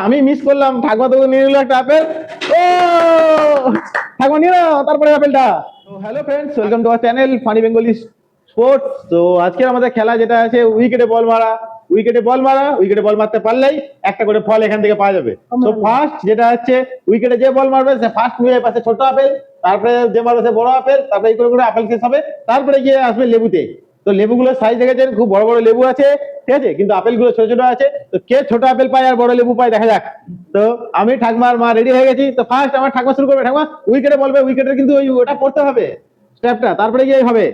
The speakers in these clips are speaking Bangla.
আমি মিস করলাম, ঠাকুমা তো নিয়ে নিল একটা আপেল। ও ঠাকুমা নিয়ে নাও তারপরে আপেলটা। তো hello friends, welcome to our channel funny Bengali sports. তো আজকে আমাদের খেলা যেটা আছে উইকেটে বল মারা। উইকেটে বল মারতে পারলেই একটা করে ফল এখান থেকে পাওয়া যাবে। তো ফার্স্ট যেটা হচ্ছে উইকেটে যে বল মারবে সে ফার্স্ট নিয়ে পাশে ছোট আপেল, তারপরে যে মারবে সে বড় আপেল, তারপরে এই করে আপেল শেষ হবে, তারপরে গিয়ে আসবে লেবুতে। তো লেবুগুলোর সাইজ দেখেছেন, খুব বড় বড় লেবু আছে, ঠিক আছে, কিন্তু আপেলগুলো ছোট ছোট আছে। তো কে ছোট আপেল পায় আর বড় লেবু পায় দেখা যাক। তো আমি ঠাকুমার মা রেডি হয়ে গেছি। তো ফার্স্ট আমার ঠাকুমা শুরু করবে। ঠাকুমা উইকেটে বলবে, উইকেটের কিন্তু ওটা পড়তে হবে স্টেপটা, তারপরে গিয়ে হবে।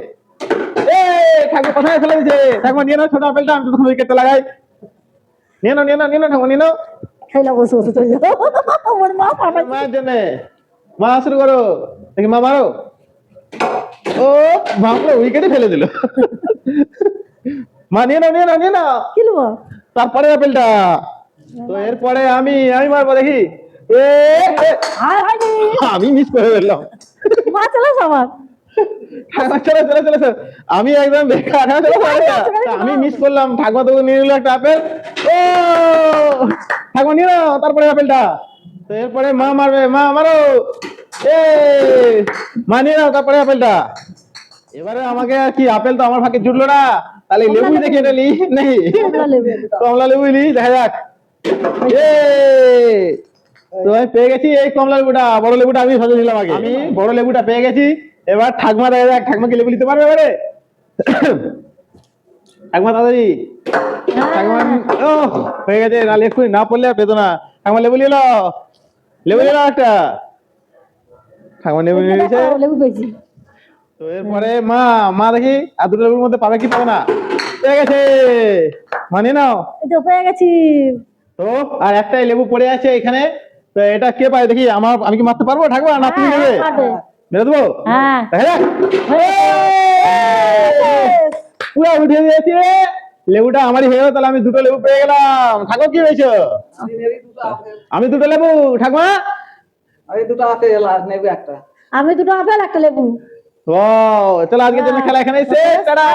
ঠাকুমা কোথায় ফেলে দিয়েছে? ঠাকুমা নিয়ে নাও ছোট আপেলটা, আমি তখন উইকেটটা লাগাই। নিয়ে নাও ঠাকুমা নিয়ে নাও। মায়ের জন্য মা শুরু করো, দেখি মা মারো। ও ভাবলো উইকেটে ফেলে দিল। মা নিয়ে নাও তারপরে আপেলটা। তো এরপরে আমি মারবো, দেখি। আমি মিস করে ফেললাম। আমি একদম বেকার। আমি মিস করলাম, ঠাকুমা তো নিয়ে নিল একটা আপেল। ও ঠাকুমা নিয়ে নাও তারপরে আপেলটা। তো এরপরে মা মারবে, মা মারো। মা নিয়ে নাও তারপরে আপেলটা। এবারে আমাকে আর কি, আপেল তো আমার ভাগে জুটলো না, তাহলে লেবুই দেখে নিলি নেই, কমলা লেবুই নি, দেখা যাক। তো আমি পেয়ে গেছি এই কমলা লেবুটা, বড় লেবুটা আমি সাজিয়ে নিলাম আগে। আমি বড় লেবুটা পেয়ে গেছি। এবার ঠাকুমা দেখা যাক, ঠাকুমা কি লেবু নিতে পারবে এবারে? ঠাকুমা তাড়াতাড়ি, ঠাকুমা। ও হয়ে গেছে, নাহলে এক্ষুনি না পড়লে আর পেতো না। ঠাকুমা লেবু নিল একটা। ঠাকুমা লেবু নিয়ে গেছে। তো এরপরে মা দেখি আর দুটো লেবুর মধ্যে পাবে কি পাবে না। পেয়ে গেছে, মানে নাও। পেয়ে গেছি। তো আর একটাই লেবু পড়ে আছে এখানে। তো এটা কে পায় দেখি? আমি কি মারতে পারবো ঠাকুমা, না তুমি নেবে? মেরে দেবো। পুরো উঠিয়ে দিয়েছি, লেবুটা আমারই হয়ে গেল। তাহলে আমি দুটো লেবু পেয়ে গেলাম। ঠাকুর কি হয়েছে? আমি দুটো লেবু। ঠাকুমা আমি দুটো আপেল আর নেবে একটা। আমি দুটো আপেল একটা লেবু। ও চলো, আজকের জন্য খেলা এখানেই শেষ। টাটা।